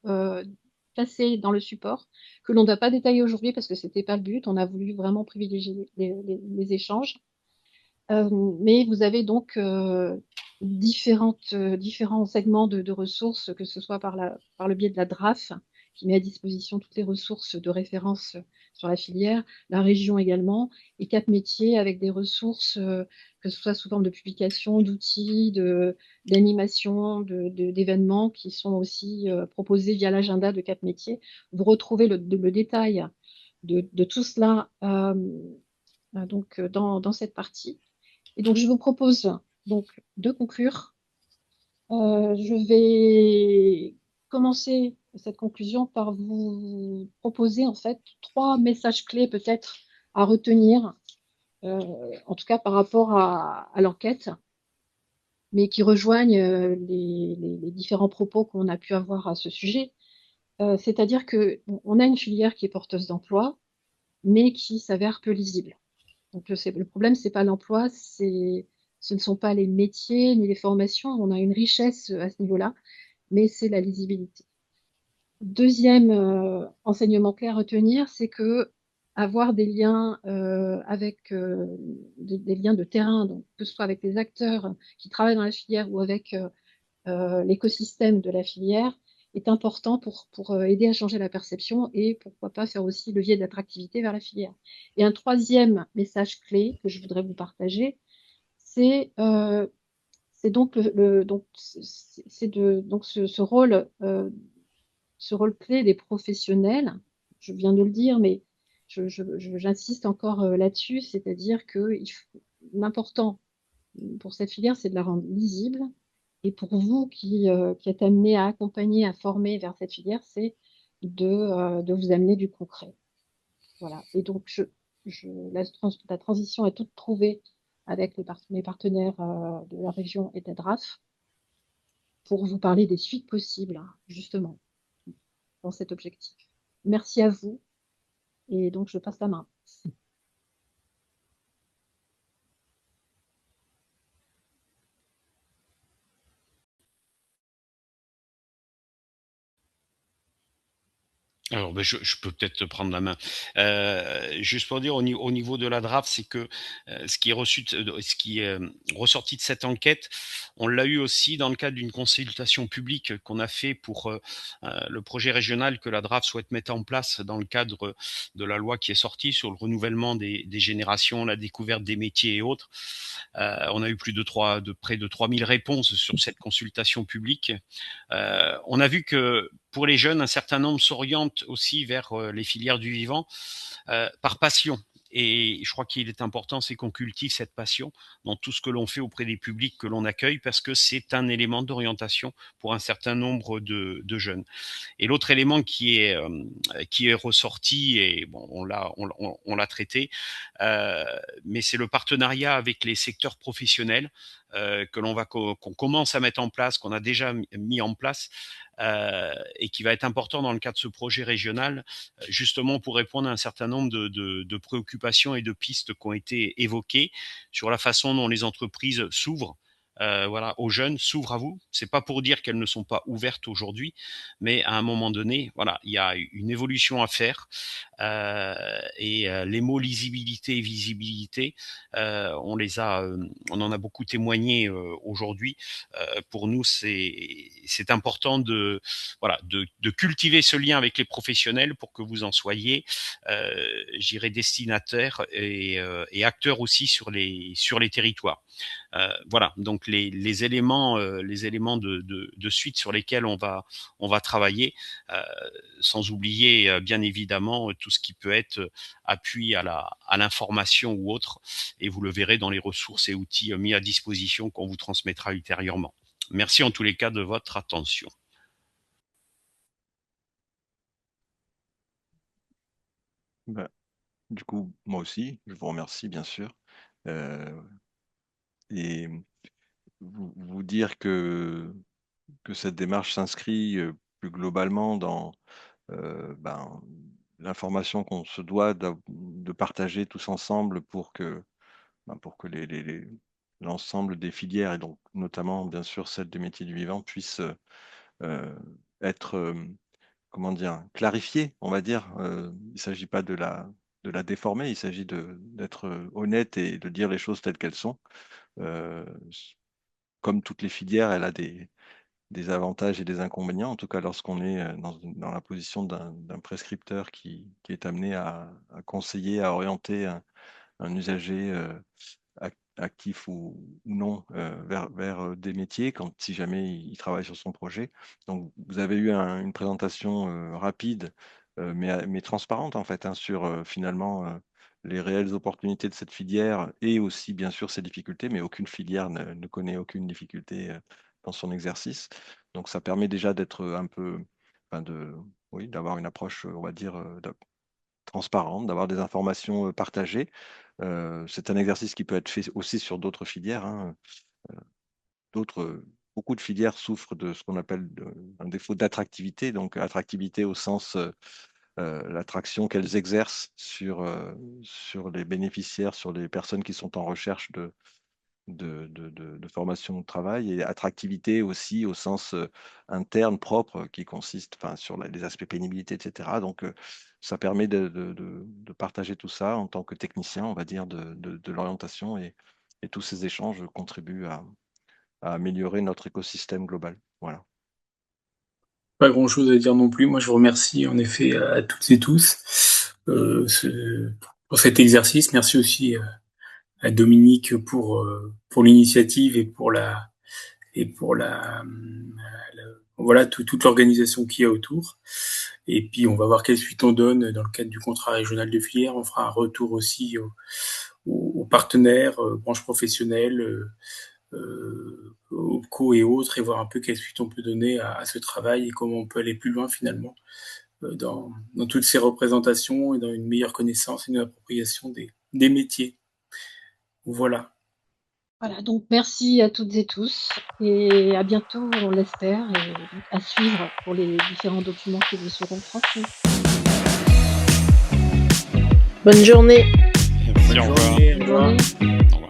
A: placés dans le support, que l'on ne doit pas détailler aujourd'hui parce que ce n'était pas le but, on a voulu vraiment privilégier les échanges. Mais vous avez donc différents segments de ressources, que ce soit par le biais de la DRAF, qui met à disposition toutes les ressources de référence sur la filière, la région également, et Cap Métiers avec des ressources, que ce soit sous forme de publications, d'outils, d'animations, d'événements qui sont aussi proposés via l'agenda de Cap Métiers. Vous retrouvez le détail de tout cela donc, dans cette partie. Et donc, je vous propose donc de conclure. Je vais commencer cette conclusion par vous proposer en fait 3 messages clés peut-être à retenir, en tout cas par rapport à l'enquête, mais qui rejoignent les différents propos qu'on a pu avoir à ce sujet. C'est-à-dire qu'on a une filière qui est porteuse d'emploi, mais qui s'avère peu lisible. Donc le problème, c'est pas l'emploi, ce ne sont pas les métiers ni les formations. On a une richesse à ce niveau-là, mais c'est la lisibilité. Deuxième enseignement clé à retenir, c'est que avoir des liens avec des liens de terrain, donc que ce soit avec les acteurs qui travaillent dans la filière ou avec l'écosystème de la filière, est important pour aider à changer la perception et pourquoi pas faire aussi levier d'attractivité vers la filière. Et un troisième message clé que je voudrais vous partager, c'est donc ce rôle clé des professionnels. Je viens de le dire, mais j'insiste encore là-dessus, c'est-à-dire que l'important pour cette filière, c'est de la rendre lisible. Et pour vous qui êtes amenés à accompagner, à former vers cette filière, c'est de vous amener du concret. Voilà. Et donc, la transition est toute trouvée avec mes partenaires de la région et d'ADRAF pour vous parler des suites possibles, hein, justement, dans cet objectif. Merci à vous. Et donc, je passe la main.
C: Alors, ben, je peux peut-être te prendre la main. Juste pour dire, au niveau de la DRAF, c'est que ce qui est ressorti de cette enquête, on l'a eu aussi dans le cadre d'une consultation publique qu'on a fait pour le projet régional que la DRAF souhaite mettre en place dans le cadre de la loi qui est sortie sur le renouvellement des générations, la découverte des métiers et autres. On a eu près de 3000 réponses sur cette consultation publique. On a vu que pour les jeunes, un certain nombre s'orientent aussi vers les filières du vivant par passion. Et je crois qu'il est important, c'est qu'on cultive cette passion dans tout ce que l'on fait auprès des publics que l'on accueille, parce que c'est un élément d'orientation pour un certain nombre de jeunes. Et l'autre élément qui est ressorti, et bon, on l'a traité, mais c'est le partenariat avec les secteurs professionnels qu'on commence à mettre en place, qu'on a déjà mis en place, et qui va être important dans le cadre de ce projet régional, justement pour répondre à un certain nombre de préoccupations et de pistes qui ont été évoquées sur la façon dont les entreprises s'ouvrent. Voilà, aux jeunes, s'ouvrent à vous. C'est pas pour dire qu'elles ne sont pas ouvertes aujourd'hui, mais à un moment donné, voilà, il y a une évolution à faire. Les mots lisibilité et visibilité, on en a beaucoup témoigné aujourd'hui. Pour nous, c'est important de cultiver ce lien avec les professionnels pour que vous en soyez, j'irai destinataire et acteur aussi sur les territoires. Voilà, donc les éléments de suite sur lesquels on va travailler, sans oublier bien évidemment tout ce qui peut être appui à l'information ou autre, et vous le verrez dans les ressources et outils mis à disposition qu'on vous transmettra ultérieurement. Merci en tous les cas de votre attention.
D: Ben, du coup, moi aussi, je vous remercie bien sûr. Euh, et vous dire que cette démarche s'inscrit plus globalement dans l'information qu'on se doit de partager tous ensemble pour que l'ensemble des filières, et donc notamment bien sûr celle des métiers du vivant, puissent euh, être comment dire, clarifiées, on va dire. Il ne s'agit pas de la déformer, il s'agit d'être honnête et de dire les choses telles qu'elles sont. Euh, Comme toutes les filières, elle a des avantages et des inconvénients, en tout cas lorsqu'on est dans la position d'un prescripteur qui est amené à conseiller, à orienter un usager actif ou non vers des métiers si jamais il travaille sur son projet. Donc vous avez eu une présentation rapide mais transparente en fait, hein, sur finalement les réelles opportunités de cette filière et aussi bien sûr ses difficultés, mais aucune filière ne connaît aucune difficulté dans son exercice. Donc ça permet déjà d'être un peu, enfin, oui, d'avoir une approche, on va dire, transparente, d'avoir des informations partagées. C'est un exercice qui peut être fait aussi sur d'autres filières, hein. Beaucoup de filières souffrent de ce qu'on appelle un défaut d'attractivité, donc attractivité au sens l'attraction qu'elles exercent sur les bénéficiaires, sur les personnes qui sont en recherche de formation au travail, et attractivité aussi au sens interne propre qui consiste enfin, sur les aspects pénibilité, etc. Donc, ça permet de partager tout ça en tant que technicien, on va dire, de l'orientation, et tous ces échanges contribuent à améliorer notre écosystème global. Voilà.
E: pas grand-chose à dire non plus. Moi, je vous remercie en effet à toutes et tous pour cet exercice. Merci aussi à Dominique pour l'initiative et voilà toute l'organisation qu'il y a autour. Et puis on va voir quelle suite on donne dans le cadre du contrat régional de filière. On fera un retour aussi aux partenaires, branches professionnelles, OPCO et autres, et voir un peu quelle suite on peut donner à ce travail et comment on peut aller plus loin finalement dans toutes ces représentations et dans une meilleure connaissance et une appropriation des métiers. Voilà.
A: Voilà, donc merci à toutes et tous et à bientôt, on l'espère, et donc à suivre pour les différents documents qui vous seront transmis.
B: Bonne journée.
C: Merci, au revoir.
E: Journée, au
A: Bonne
E: revoir.
A: journée.